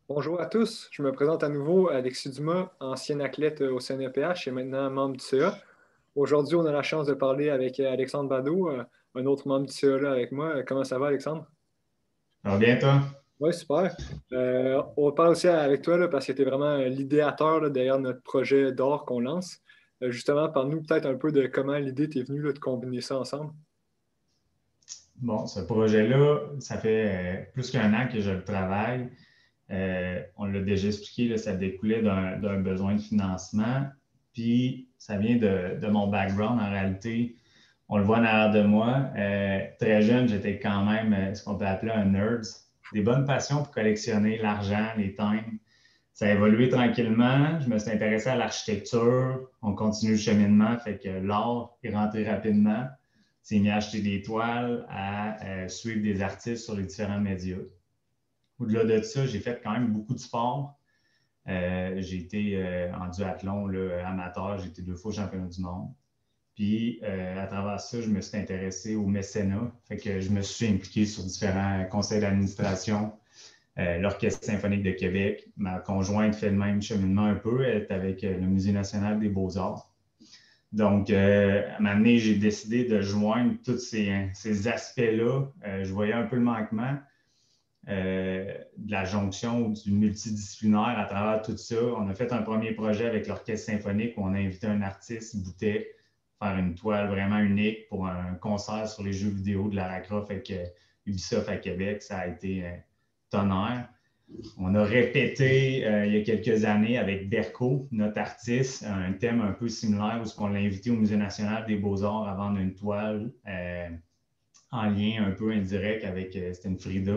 Bonjour à tous, je me présente à nouveau Alexis Dumas, ancien athlète au CNEPH et maintenant membre du CA. Aujourd'hui, on a la chance de parler avec Alexandre Badeau, un autre membre du CA là avec moi. Comment ça va, Alexandre? Ça va bien, toi? Oui, super. On parle aussi avec toi là, parce que tu es vraiment l'idéateur là, derrière notre projet d'or qu'on lance. Justement, parle-nous peut-être un peu de comment l'idée t'est venue là, de combiner ça ensemble. Bon, ce projet-là, ça fait plus qu'un an que je le travaille. On l'a déjà expliqué, là, ça découlait d'un besoin de financement. Puis, ça vient de mon background en réalité. On le voit en arrière de moi. Très jeune, j'étais quand même ce qu'on peut appeler un nerd. Des bonnes passions pour collectionner l'argent, les timbres. Ça a évolué tranquillement. Je me suis intéressé à l'architecture. On continue le cheminement, fait que l'art est rentré rapidement. C'est mis à acheter des toiles, à suivre des artistes sur les différents médias. Au-delà de ça, j'ai fait quand même beaucoup de sport. J'ai été en duathlon là, amateur, j'ai été 2 fois championnat du monde. Puis, à travers ça, je me suis intéressé au mécénat. Fait que je me suis impliqué sur différents conseils d'administration, l'Orchestre symphonique de Québec. Ma conjointe fait le même cheminement un peu. Elle est avec le Musée national des beaux-arts. Donc, à un moment donné, j'ai décidé de joindre tous ces aspects-là. Je voyais un peu le manquement de la jonction du multidisciplinaire à travers tout ça. On a fait un premier projet avec l'Orchestre symphonique où on a invité un artiste, Boutet, faire une toile vraiment unique pour un concert sur les jeux vidéo de Lara Croft avec Ubisoft à Québec. Ça a été tonnerre. On a répété il y a quelques années avec Berco, notre artiste, un thème un peu similaire où on l'a invité au Musée national des beaux-arts à vendre une toile en lien un peu indirect avec, c'était une Frida,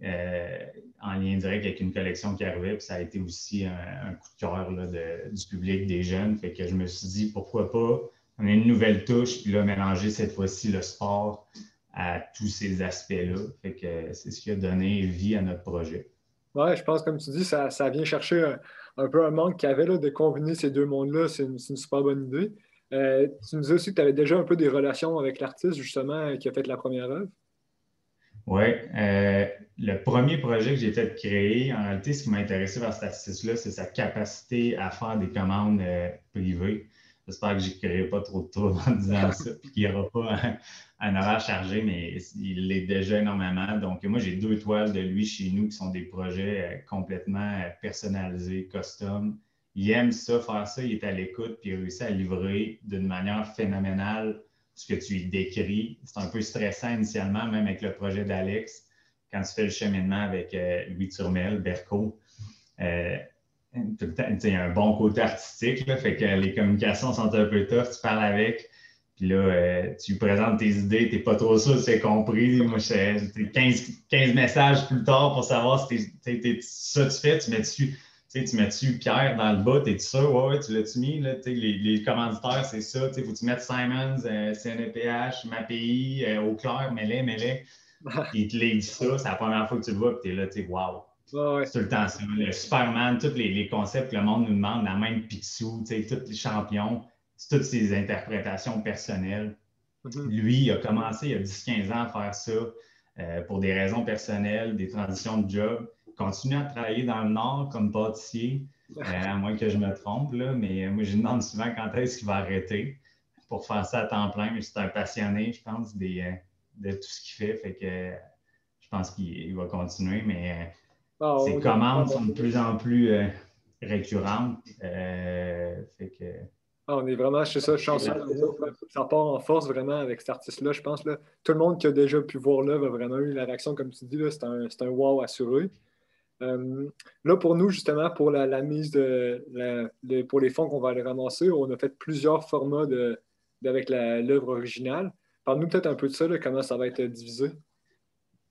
euh, en lien direct avec une collection qui arrivait. Puis ça a été aussi un coup de cœur là, du public, des jeunes. Fait que je me suis dit, pourquoi pas, on a une nouvelle touche, puis là, mélanger cette fois-ci le sport à tous ces aspects-là. Fait que c'est ce qui a donné vie à notre projet. Ouais, je pense, comme tu dis, ça vient chercher un peu un manque qu'il y avait là, de combiner ces deux mondes-là. C'est une super bonne idée. Tu nous disais aussi que tu avais déjà un peu des relations avec l'artiste, justement, qui a fait la première œuvre. Oui, le premier projet que j'ai fait créer, en réalité, ce qui m'a intéressé vers cet artiste-là, c'est sa capacité à faire des commandes privées. J'espère que je ne créerai pas trop de troubles en disant ça, puis qu'il n'y aura pas un horaire chargé, mais il l'est déjà énormément. Donc, moi, j'ai 2 toiles de lui chez nous qui sont des projets complètement personnalisés, custom. Il aime ça, faire ça, il est à l'écoute, puis il réussit à livrer d'une manière phénoménale ce que tu y décris. C'est un peu stressant initialement, même avec le projet d'Alex, quand tu fais le cheminement avec Louis Turmel, Berco. Euh, tout le temps, il y a un bon côté artistique, là, fait que les communications sont un peu tough, tu parles avec, puis là, tu lui présentes tes idées, tu n'es pas trop sûr si c'est compris. Moi, j'ai 15 messages plus tard pour savoir si ça tu fais, tu mets dessus. Tu mets-tu Pierre dans le bas, t'es sûr? Ouais, ouais, tu l'as-tu mis? Là, les commanditaires, c'est ça. Il faut que tu mettes Simons, CNEPH, MAPI, Eau Claire, mets-les. Puis il te dit ça, c'est la première fois que tu le vois, puis t'es là, tu sais, wow. Ouais, ouais. C'est tout le temps ça. Le Superman, tous les concepts que le monde nous demande, la même Picsou, tous les champions, c'est toutes ces interprétations personnelles. Mhm. Lui, il a commencé il y a 10-15 ans à faire ça pour des raisons personnelles, des transitions de job. Il continue à travailler dans le Nord comme pâtissier, à moins que je me trompe, là, mais moi, je lui demande souvent quand est-ce qu'il va arrêter pour faire ça à temps plein. Mais c'est un passionné, je pense, de tout ce qu'il fait. Fait que je pense qu'il va continuer, mais Ah, ses on est commandes sont de plus en plus récurrentes. Fait que on est vraiment, chez ça, chanceux. Ça part en force vraiment avec cet artiste-là, je pense. Là. Tout le monde qui a déjà pu voir l'œuvre a vraiment eu la réaction, comme tu dis, là, c'est un wow assuré. Là, pour nous, justement, pour la mise pour les fonds qu'on va aller ramasser, on a fait plusieurs formats avec l'œuvre originale. Parle-nous peut-être un peu de ça, là, comment ça va être divisé.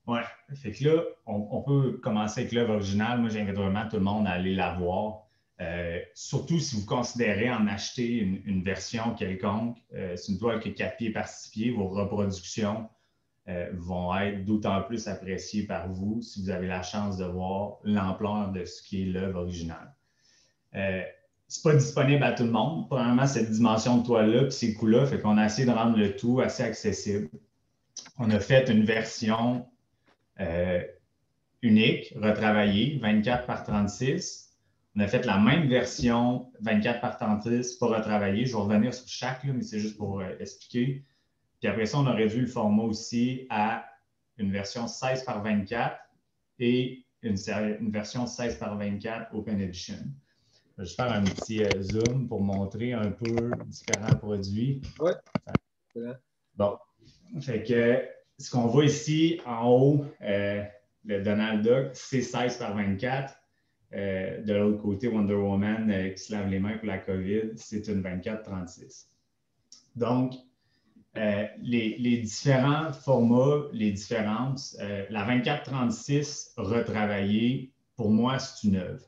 ouais, fait que là, on peut commencer avec l'œuvre originale. Moi, j'invite vraiment tout le monde à aller la voir. Surtout si vous considérez en acheter une version quelconque. C'est une toile qui est 4 pieds par 6 pieds. Vos reproductions vont être d'autant plus appréciées par vous si vous avez la chance de voir l'ampleur de ce qui est l'œuvre originale. Euh, c'est pas disponible à tout le monde. Premièrement, cette dimension de toile-là, puis ces coûts-là, fait qu'on a essayé de rendre le tout assez accessible. On a fait une version euh, unique, retravaillée, 24 par 36. On a fait la même version 24 par 36, pas retravaillée. Je vais revenir sur chaque, là, mais c'est juste pour expliquer. Puis après ça, on a réduit le format aussi à une version 16 par 24 et une version 16 par 24 Open Edition. Je vais juste faire un petit zoom pour montrer un peu différents produits. Ouais. Bon, fait que ce qu'on voit ici en haut, le Donald Duck, c'est 16 par 24. De l'autre côté, Wonder Woman qui se lave les mains pour la COVID, c'est une 24-36. Donc, les différents formats, les différences, la 24-36 retravaillée, pour moi, c'est une œuvre.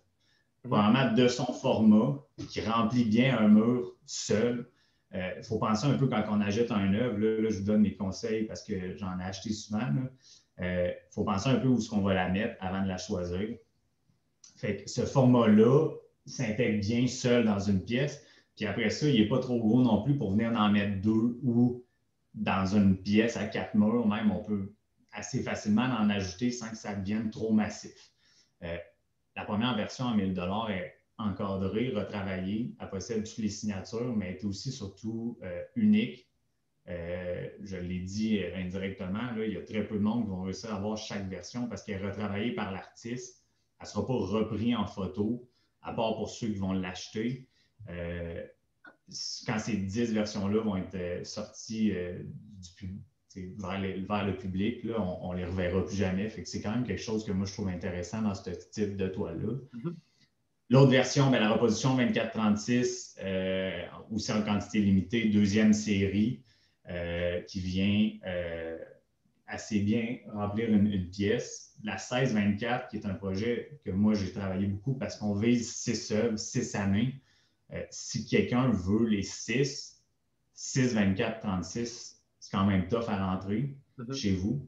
Probablement de son format, qui remplit bien un mur seul. Il faut penser un peu quand on achète une œuvre, là, je vous donne mes conseils parce que j'en ai acheté souvent. Il faut penser un peu où est-ce qu'on va la mettre avant de la choisir. Fait que ce format-là s'intègre bien seul dans une pièce. Puis après ça, il n'est pas trop gros non plus pour venir en mettre deux ou dans une pièce à 4 murs, même, on peut assez facilement en ajouter sans que ça devienne trop massif. La première version à 1 000 $ est encadrée, retravaillée. Elle possède toutes les signatures, mais elle est aussi surtout unique. Je l'ai dit indirectement, là, il y a très peu de monde qui vont réussir à avoir chaque version parce qu'elle est retravaillée par l'artiste. Elle ne sera pas reprise en photo, à part pour ceux qui vont l'acheter. Quand ces 10 versions-là vont être sorties vers le public, là, on ne les reverra plus jamais. Fait que c'est quand même quelque chose que moi, je trouve intéressant dans ce type de toile-là. Mm-hmm. L'autre version, la reposition 24-36, aussi en quantité limitée, deuxième série, qui vient assez bien remplir une pièce. La 16-24, qui est un projet que moi, j'ai travaillé beaucoup parce qu'on vise 6 œuvres, 6 années. Si quelqu'un veut les 6, 6-24-36, c'est quand même tough à rentrer chez vous.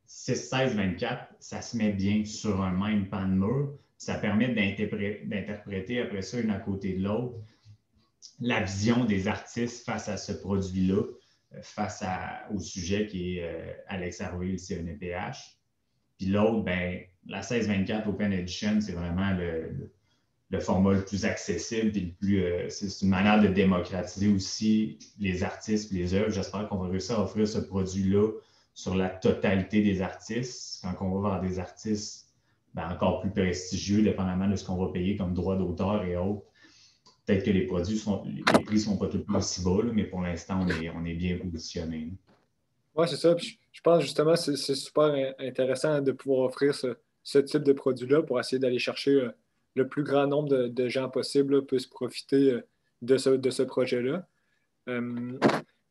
6-16-24, ça se met bien sur un même pan de mur. Ça permet d'interpréter après ça, une à côté de l'autre, la vision des artistes face à ce produit-là, face au sujet qui est Alex Harvey, le CNPH. Puis l'autre, la 16-24 Open Edition, c'est vraiment le format le plus accessible et le plus. C'est une manière de démocratiser aussi les artistes et les œuvres. J'espère qu'on va réussir à offrir ce produit-là sur la totalité des artistes. Quand on va vers des artistes encore plus prestigieux, dépendamment de ce qu'on va payer comme droit d'auteur et autres, peut-être que les prix ne sont pas tout le temps aussi bas, là, mais pour l'instant, on est bien positionné. Oui, c'est ça. Puis je pense justement que c'est super intéressant de pouvoir offrir ce type de produit-là pour essayer d'aller chercher le plus grand nombre de gens possible là, puissent profiter de ce projet-là.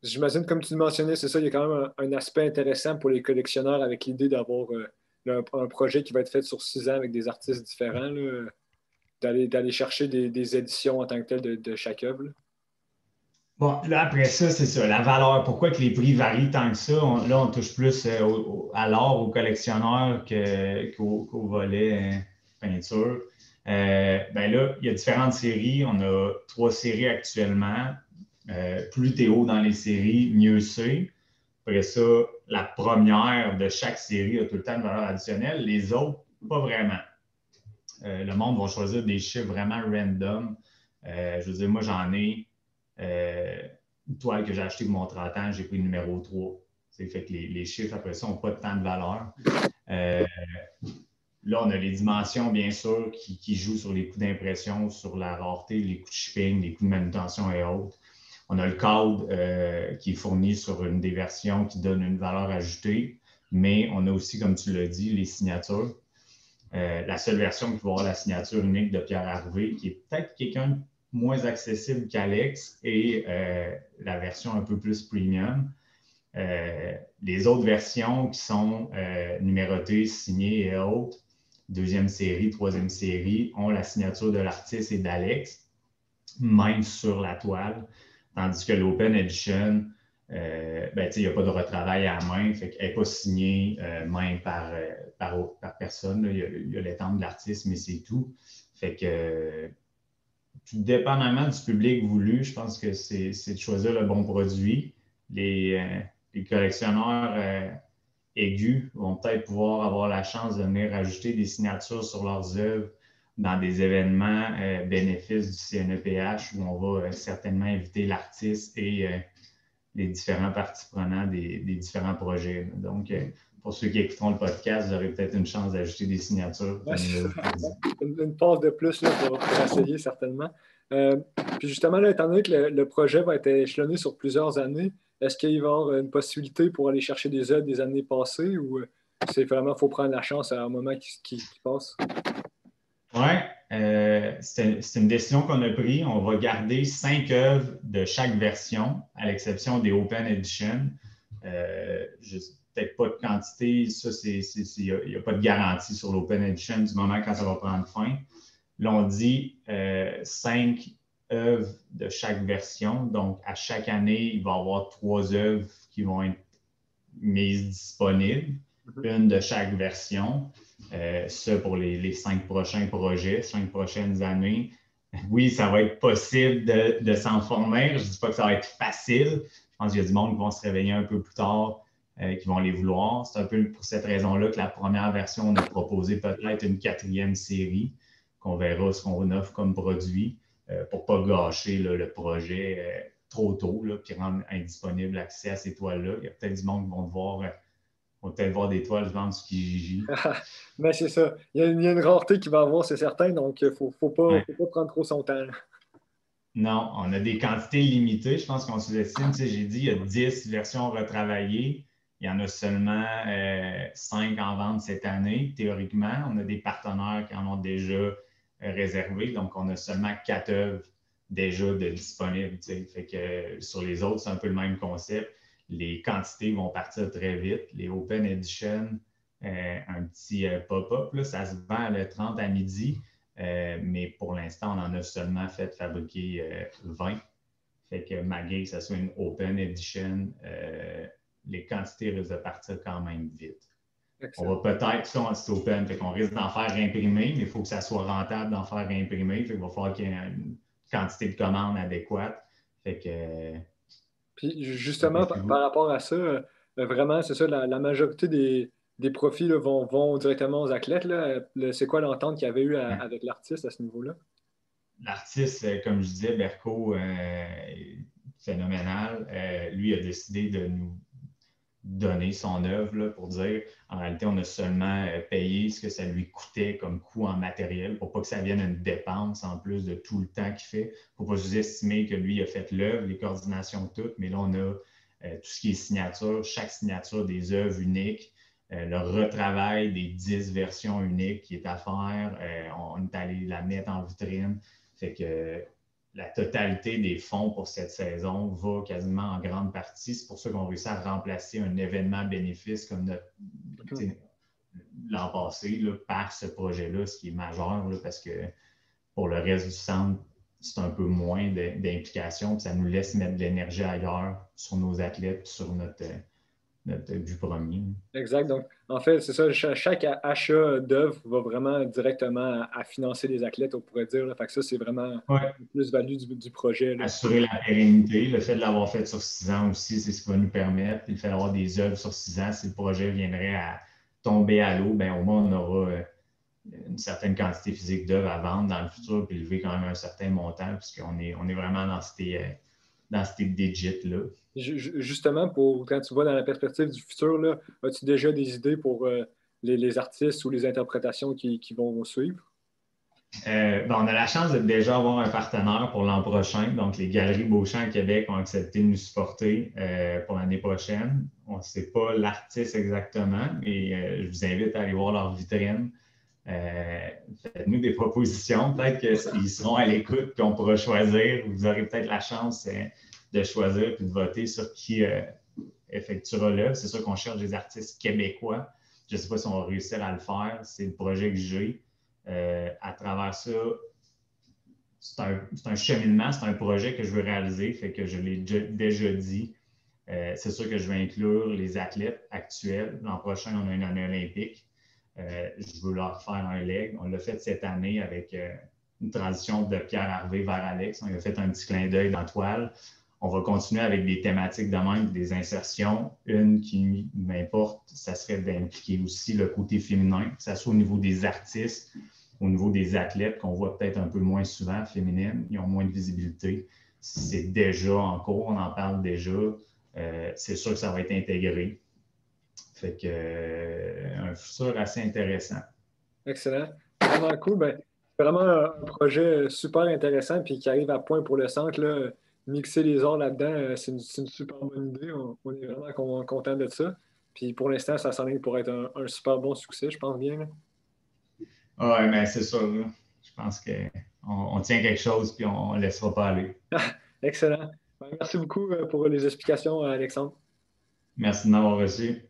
J'imagine, comme tu le mentionnais, c'est ça, il y a quand même un aspect intéressant pour les collectionneurs avec l'idée d'avoir un projet qui va être fait sur 6 ans avec des artistes différents, d'aller chercher des éditions en tant que telles de chaque œuvre. Là. Bon, là, après ça, c'est ça, la valeur. Pourquoi que les prix varient tant que ça? Là, on touche plus à l'art, aux collectionneurs qu'au volet peinture. Là, il y a différentes séries. On a 3 séries actuellement. Plus t'es haut dans les séries, mieux c'est. Après ça, la première de chaque série a tout le temps une valeur additionnelle. Les autres, pas vraiment. Le monde va choisir des chiffres vraiment random. Je veux dire, moi, j'en ai une toile que j'ai achetée pour mon 30 ans, j'ai pris le numéro 3. C'est fait que les chiffres, après ça, n'ont pas tant de valeur. Là, on a les dimensions, bien sûr, qui jouent sur les coûts d'impression, sur la rareté, les coûts de shipping, les coûts de manutention et autres. On a le code qui est fourni sur une des versions qui donne une valeur ajoutée, mais on a aussi, comme tu l'as dit, les signatures. La seule version qui va avoir la signature unique de Pierre Harvey, qui est peut-être quelqu'un moins accessible qu'Alex, et la version un peu plus premium. Les autres versions qui sont numérotées, signées et autres, deuxième série, troisième série, ont la signature de l'artiste et d'Alex, même sur la toile. Tandis que l'Open Edition, il n'y a pas de retravail à la main, fait qu'elle n'est pas signée main par personne. Là. Il y a l'étampe de l'artiste, mais c'est tout. Fait que, tout dépendamment du public voulu, je pense que c'est de choisir le bon produit. Les collectionneurs aigus vont peut-être pouvoir avoir la chance de venir ajouter des signatures sur leurs œuvres dans des événements bénéfices du CNEPH où on va certainement inviter l'artiste et les différents parties prenantes des différents projets. Donc, pour ceux qui écouteront le podcast, vous aurez peut-être une chance d'ajouter des signatures. Ouais, une passe de plus là, pour essayer, certainement. Puis justement, là, étant donné que le projet va être échelonné sur plusieurs années, est-ce qu'il va y avoir une possibilité pour aller chercher des œuvres des années passées ou c'est vraiment, il faut prendre la chance à un moment qui passe? Oui, c'est une décision qu'on a prise. On va garder 5 œuvres de chaque version, à l'exception des Open Edition. Peut-être pas de quantité, ça, il n'y a pas de garantie sur l'Open Edition du moment quand ça va prendre fin. Là, on dit 5 œuvres de chaque version. Donc, à chaque année, il va y avoir 3 œuvres qui vont être mises disponibles, une de chaque version. Ça pour les 5 prochains projets, 5 prochaines années. Oui, ça va être possible de s'en fournir. Je ne dis pas que ça va être facile. Je pense qu'il y a du monde qui vont se réveiller un peu plus tard, qui vont les vouloir. C'est un peu pour cette raison-là que la première version, on a proposé peut-être une 4e série qu'on verra ce qu'on offre comme produit pour ne pas gâcher là, le projet trop tôt puis rendre indisponible l'accès à ces toiles-là. Il y a peut-être du monde qui vont devoir... On va peut-être voir des toiles vendre sur Kijiji. Mais c'est ça. Il y a une rareté qu'il va y avoir, c'est certain, donc il ne faut pas prendre trop son temps. Non, on a des quantités limitées. Je pense qu'on sous-estime. J'ai dit, il y a 10 versions retravaillées. Il y en a seulement 5 en vente cette année. Théoriquement, on a des partenaires qui en ont déjà réservé. Donc, on a seulement 4 œuvres déjà disponibles. Fait que sur les autres, c'est un peu le même concept. Les quantités vont partir très vite. Les Open Edition, un petit pop-up, ça se vend le 30 à midi. Mais pour l'instant, on en a seulement fait fabriquer 20. Fait que malgré que ce soit une Open Edition, les quantités risquent de partir quand même vite. Excellent. On va peut-être, c'est open, fait qu'on risque d'en faire imprimer, mais il faut que ça soit rentable d'en faire imprimer. Fait qu'il va falloir qu'il y ait une quantité de commandes adéquate. Fait que, puis justement, par rapport à ça, vraiment, c'est ça, la majorité des profits là, vont directement aux athlètes. C'est quoi l'entente qu'il y avait eu avec l'artiste à ce niveau-là? L'artiste, comme je disais, Berco, phénoménal. Lui a décidé de nous donner son œuvre là, pour dire, en réalité, on a seulement payé ce que ça lui coûtait comme coût en matériel pour pas que ça vienne une dépense en plus de tout le temps qu'il fait. Il ne faut pas sous-estimer que lui a fait l'œuvre, les coordinations toutes, mais là, on a tout ce qui est signature, chaque signature des œuvres uniques, le retravail des 10 versions uniques qui est à faire. On est allé la mettre en vitrine. Fait que la totalité des fonds pour cette saison va quasiment en grande partie. C'est pour ça qu'on réussit à remplacer un événement bénéfice comme l'an passé là, par ce projet-là, ce qui est majeur là, parce que pour le reste du centre, c'est un peu moins d'implication. Ça nous laisse mettre de l'énergie ailleurs sur nos athlètes, sur notre but premier. Exact. Donc, en fait, c'est ça, chaque achat d'œuvre va vraiment directement à financer les athlètes, on pourrait dire. Là. Fait que ça, c'est vraiment une plus-value du projet. Là. Assurer la pérennité. Le fait de l'avoir fait sur 6 ans aussi, c'est ce qui va nous permettre. Puis le fait d'avoir des œuvres sur 6 ans, si le projet viendrait à tomber à l'eau, bien, au moins, on aura une certaine quantité physique d'œuvres à vendre dans le futur, puis lever quand même un certain montant, puisqu'on est vraiment dans ces digits-là. Justement, quand tu vois dans la perspective du futur, là, as-tu déjà des idées pour les artistes ou les interprétations qui vont suivre? On a la chance de déjà avoir un partenaire pour l'an prochain. Donc, les Galeries Beauchamp à Québec ont accepté de nous supporter pour l'année prochaine. On ne sait pas l'artiste exactement, mais je vous invite à aller voir leur vitrine. Faites-nous des propositions. Peut-être qu'ils seront à l'écoute et on pourra choisir. Vous aurez peut-être la chance de choisir et de voter sur qui effectuera l'œuvre. C'est sûr qu'on cherche des artistes québécois. Je ne sais pas si on va réussir à le faire. C'est le projet que j'ai. À travers ça, c'est un cheminement, c'est un projet que je veux réaliser, fait que je l'ai déjà dit. C'est sûr que je vais inclure les athlètes actuels. L'an prochain, on a une année olympique. Je veux leur faire un leg. On l'a fait cette année avec une transition de Pierre Harvey vers Alex. On a fait un petit clin d'œil dans la toile. on va continuer avec des thématiques de même, des insertions. Une qui m'importe, ça serait d'impliquer aussi le côté féminin, que ce soit au niveau des artistes, au niveau des athlètes, qu'on voit peut-être un peu moins souvent féminines, ils ont moins de visibilité. C'est déjà en cours, on en parle déjà. C'est sûr que ça va être intégré. Fait que un futur assez intéressant. Excellent. Vraiment cool. Ben, vraiment un projet super intéressant puis qui arrive à point pour le centre. Là. Mixer les arts là-dedans, c'est une super bonne idée. On est vraiment content de ça. Puis pour l'instant, ça s'enligne pour être un super bon succès, je pense bien. Là. Oui, mais c'est sûr. Là. Je pense qu'on tient quelque chose puis on ne laissera pas aller. Excellent. Ben, merci beaucoup pour les explications, Alexandre. Merci de m'avoir reçu.